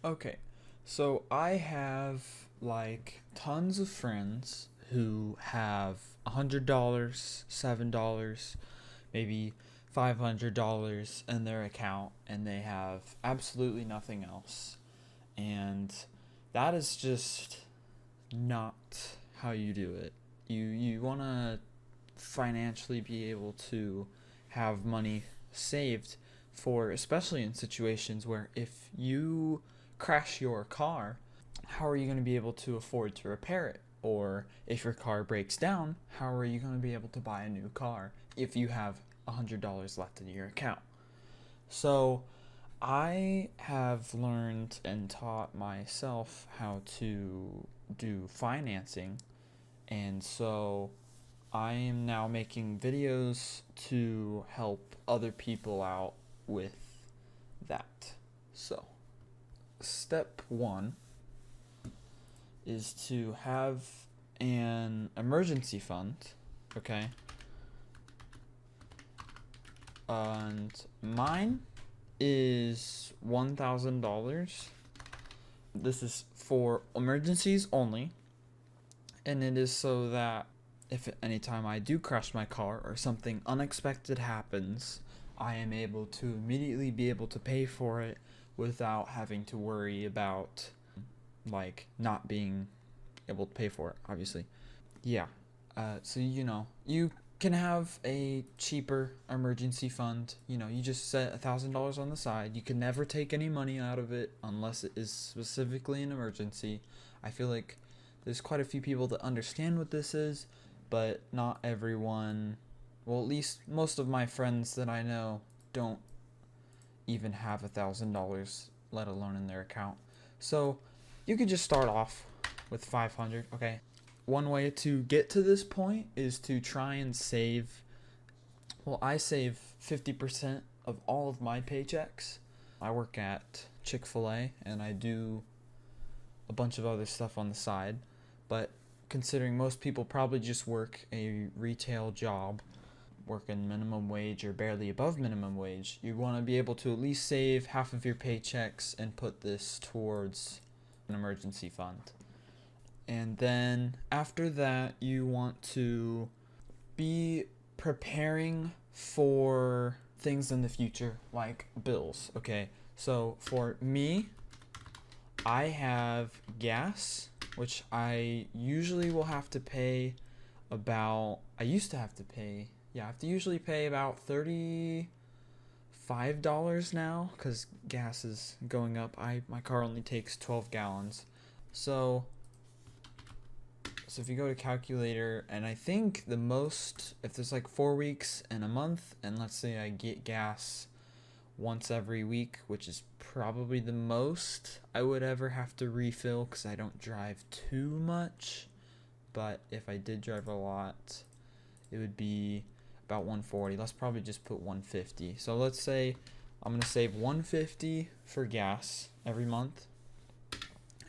Okay, so I have like tons of friends who have $100, $7, maybe $500 in their account, and they have absolutely nothing else. And that is just not how you do it. You want to financially be able to have money saved for, especially in situations where if you crash your car, how are you going to be able to afford to repair it? Or if your car breaks down, how are you going to be able to buy a new car if you have $100 left in your account? So I have learned and taught myself how to do financing, and so I am now making videos to help other people out with that. So, step one is to have an emergency fund, okay? And mine is $1,000. This is for emergencies only, and it is so that if at any time I do crash my car or something unexpected happens, I am able to immediately be able to pay for it without having to worry about like not being able to pay for it, obviously. Yeah. So you can have a cheaper emergency fund. You just set $1,000 on the side. You can never take any money out of it unless it is specifically an emergency. I feel like there's quite a few people that understand what this is, but not everyone. Well, at least most of my friends that I know don't even have $1,000, let alone in their account. So you could just start off with 500. Okay. One way to get to this point is to try and save. Well, I save 50% of all of my paychecks. I work at Chick-fil-A and I do a bunch of other stuff on the side, but considering most people probably just work a retail job, working minimum wage or barely above minimum wage, you want to be able to at least save half of your paychecks and put this towards an emergency fund. And then after that, you want to be preparing for things in the future, like bills. Okay, so for me, I have gas, which I usually will have to pay about. I used to have to pay. Yeah, I have to usually pay about $35 now because gas is going up. My car only takes 12 gallons, so if you go to calculator, and I think the most, if there's like 4 weeks and a month, and let's say I get gas once every week, which is probably the most I would ever have to refill because I don't drive too much. But if I did drive a lot, it would be about 140. Let's probably just put 150. So let's say I'm gonna save 150 for gas every month,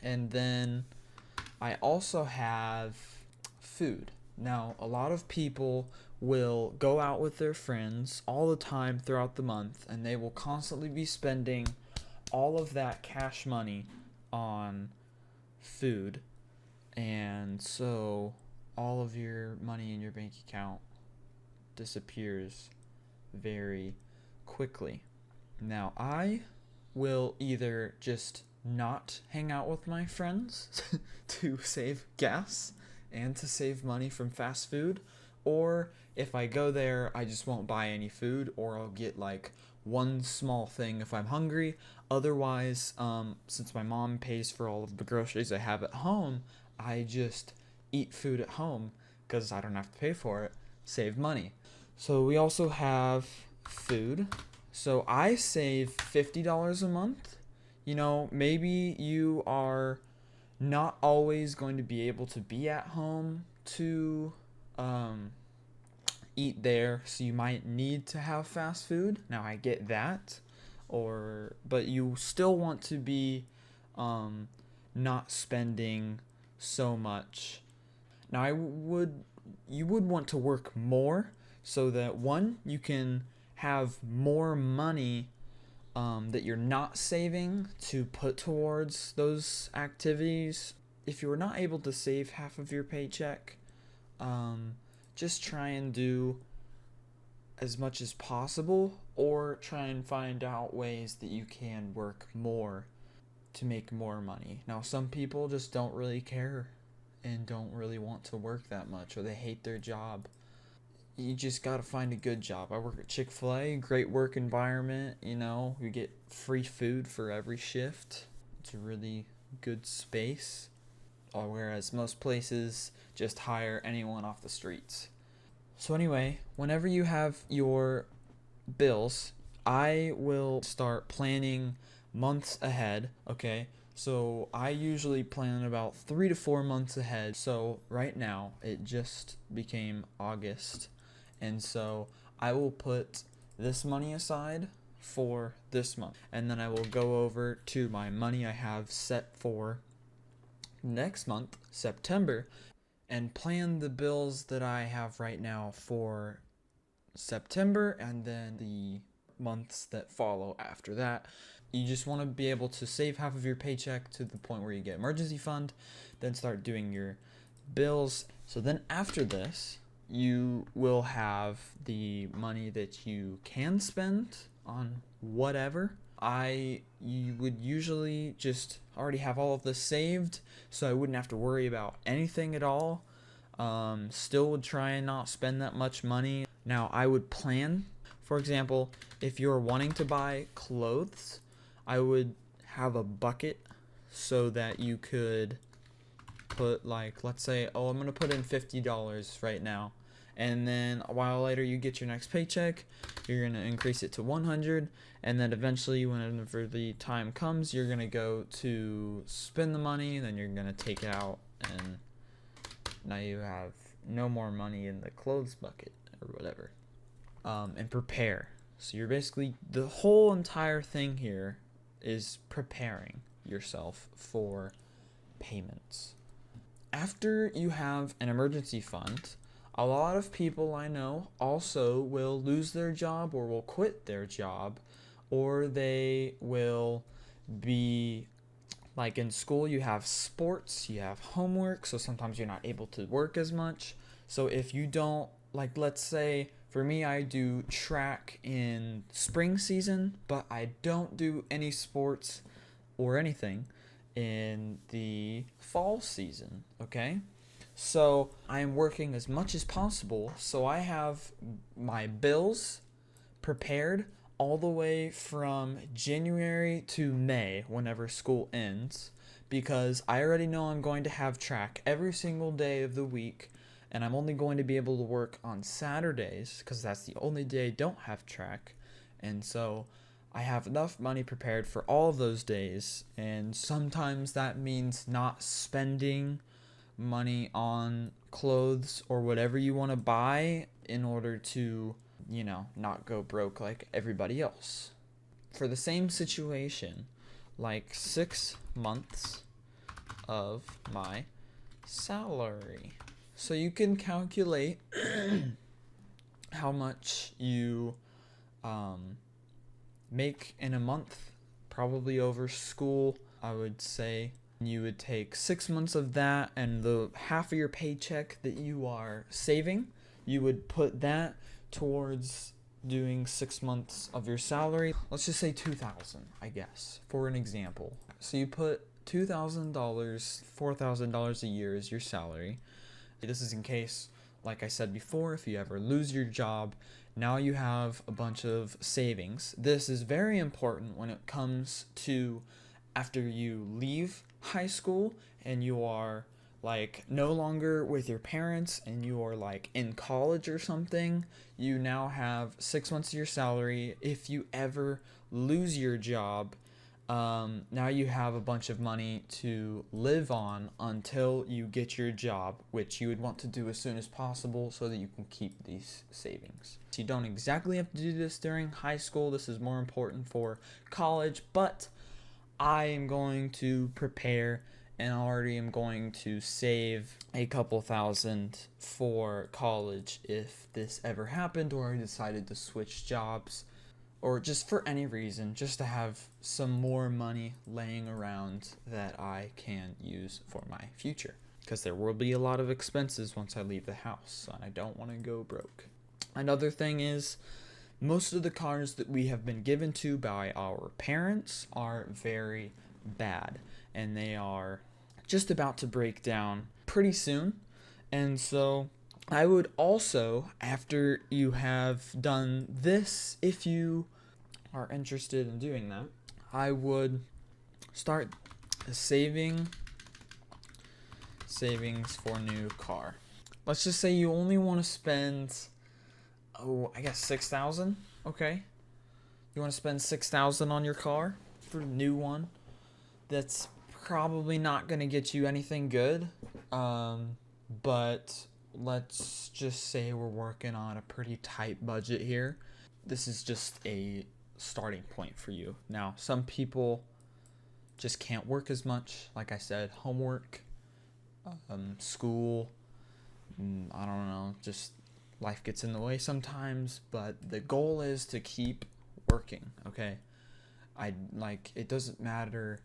and then I also have food. Now, a lot of people will go out with their friends all the time throughout the month, and they will constantly be spending all of that cash money on food. And so all of your money in your bank account disappears very quickly. Now, I will either just not hang out with my friends to save gas and to save money from fast food, or if I go there, I just won't buy any food, or I'll get like one small thing if I'm hungry. Otherwise, since my mom pays for all of the groceries I have at home, I just eat food at home because I don't have to pay for it. Save money. So we also have food. So I save $50 a month. Maybe you are not always going to be able to be at home to um, eat there, so you might need to have fast food. Now I get that, but you still want to be not spending so much. Now you would want to work more so that one, you can have more money that you're not saving to put towards those activities. If you're not able to save half of your paycheck, just try and do as much as possible, or try and find out ways that you can work more to make more money. Now, some people just don't really care and don't really want to work that much, or they hate their job. You just gotta find a good job. I work at Chick-fil-A, great work environment, you get free food for every shift. It's a really good space. Whereas most places just hire anyone off the streets. So anyway, whenever you have your bills, I will start planning months ahead, okay? So I usually plan about 3 to 4 months ahead. So right now, it just became August. And so I will put this money aside for this month. And then I will go over to my money I have set for next month, September, and plan the bills that I have right now for September and then the months that follow after that. You just want to be able to save half of your paycheck to the point where you get emergency fund, then start doing your bills. So then after this, you will have the money that you can spend on whatever. You would usually just already have all of this saved, so I wouldn't have to worry about anything at all. Still would try and not spend that much money. Now, I would plan, for example, if you're wanting to buy clothes, I would have a bucket so that you could put, like, let's say, I'm going to put in $50 right now. And then a while later, you get your next paycheck, you're going to increase it to 100, and then eventually, whenever the time comes, you're going to go to spend the money, then you're going to take it out, and now you have no more money in the clothes bucket or whatever. And prepare. So you're basically, the whole entire thing here is preparing yourself for payments. After you have an emergency fund, a lot of people I know also will lose their job or will quit their job, or they will be, like in school, you have sports, you have homework, so sometimes you're not able to work as much. So if you don't, like, let's say, for me, I do track in spring season, but I don't do any sports or anything in the fall season, okay? So I am working as much as possible, so I have my bills prepared all the way from January to May, whenever school ends, because I already know I'm going to have track every single day of the week, and I'm only going to be able to work on Saturdays, because that's the only day I don't have track, and so I have enough money prepared for all of those days, and sometimes that means not spending money on clothes or whatever you want to buy in order to, not go broke like everybody else. For the same situation, like 6 months of my salary. So you can calculate how much you make in a month, probably over school. I would say you would take 6 months of that, and the half of your paycheck that you are saving, you would put that towards doing 6 months of your salary. Let's just say $2,000, I guess, for an example. So you put $2,000, $4,000 a year is your salary. This is in case, like I said before, if you ever lose your job, now you have a bunch of savings. This is very important when it comes to after you leave high school and you are like no longer with your parents and you are like in college or something. You now have 6 months of your salary. If you ever lose your job, now you have a bunch of money to live on until you get your job, which you would want to do as soon as possible so that you can keep these savings. So you don't exactly have to do this during high school. This is more important for college, but I am going to prepare and already am going to save a couple thousand for college if this ever happened or I decided to switch jobs or just for any reason, just to have some more money laying around that I can use for my future. Because there will be a lot of expenses once I leave the house, and I don't want to go broke. Another thing is, most of the cars that we have been given to by our parents are very bad, and they are just about to break down pretty soon. And so I would also, after you have done this, if you are interested in doing that, I would start savings for new car. Let's just say you only want to spend, I guess 6,000. Okay, you want to spend 6,000 on your car for a new one. That's probably not going to get you anything good, but let's just say we're working on a pretty tight budget here. This is just a starting point for you. Now, some people just can't work as much. Like I said, homework, school, I don't know, just life gets in the way sometimes, but the goal is to keep working, okay? It doesn't matter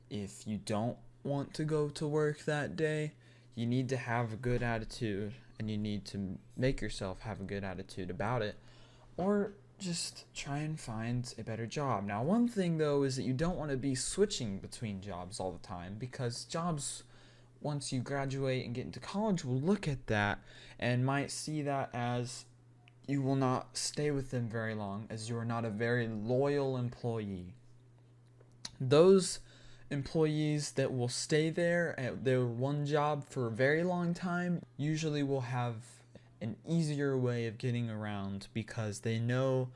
if you don't want to go to work that day. You need to have a good attitude, and you need to make yourself have a good attitude about it, or just try and find a better job. Now, one thing though is that you don't want to be switching between jobs all the time, because jobs, once you graduate and get into college, will look at that and might see that as you will not stay with them very long, as you are not a very loyal employee. Those employees that will stay there at their one job for a very long time usually will have an easier way of getting around, because they know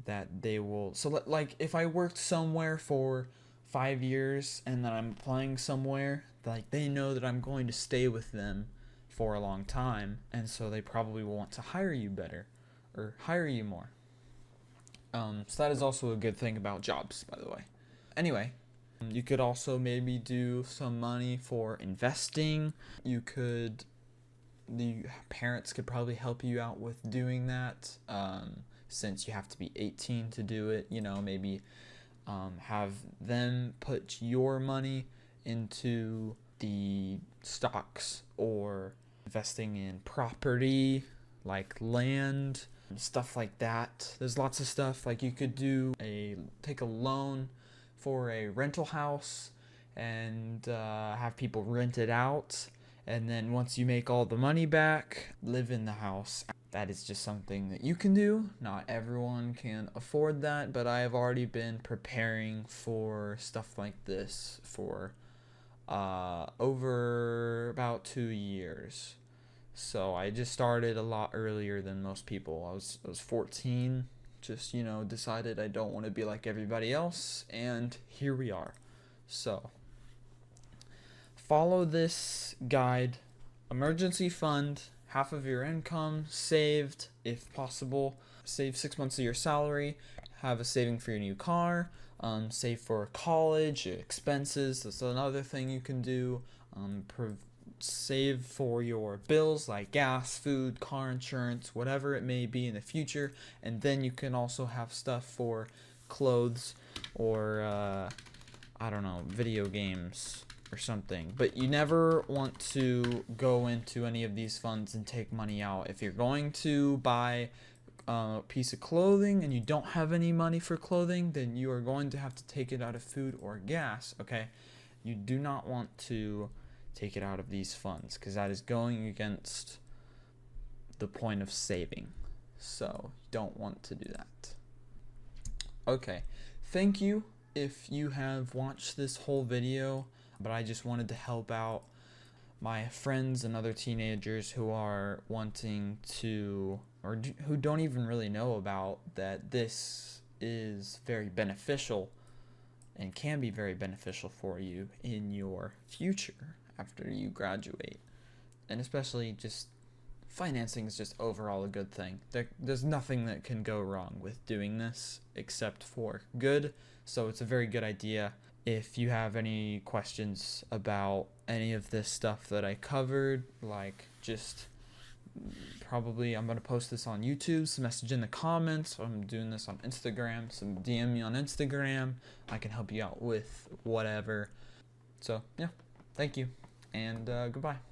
that they will. So like if I worked somewhere for 5 years and then I'm applying somewhere, like they know that I'm going to stay with them for a long time, and so they probably will want to hire you better or hire you more. So that is also a good thing about jobs, by the way. Anyway, you could also maybe do some money for investing. The parents could probably help you out with doing that, since you have to be 18 to do it. Maybe have them put your money into the stocks, or investing in property like land, stuff like that. There's lots of stuff. Like you could take a loan for a rental house and have people rent it out, and then once you make all the money back, live in the house. That is just something that you can do. Not everyone can afford that, but I have already been preparing for stuff like this for over about 2 years. So I just started a lot earlier than most people. I was 14, just decided I don't want to be like everybody else, and here we are. So follow this guide. Emergency fund, half of your income saved if possible. Save 6 months of your salary. Have a saving for your new car. Save for college expenses. That's another thing you can do. Save for your bills like gas, food, car insurance, whatever it may be in the future. And then you can also have stuff for clothes or video games or something. But you never want to go into any of these funds and take money out. If you're going to buy a piece of clothing and you don't have any money for clothing, then you are going to have to take it out of food or gas, okay? You do not want to take it out of these funds, because that is going against the point of saving. So you don't want to do that. Okay, thank you if you have watched this whole video, but I just wanted to help out my friends and other teenagers who are wanting to, or who don't even really know about that this is very beneficial and can be very beneficial for you in your future after you graduate. And especially just financing is just overall a good thing. There's nothing that can go wrong with doing this except for good. So it's a very good idea. If you have any questions about any of this stuff that I covered, like just probably I'm gonna post this on YouTube. So message in the comments. I'm doing this on Instagram. So DM me on Instagram. I can help you out with whatever. So yeah, thank you, and goodbye.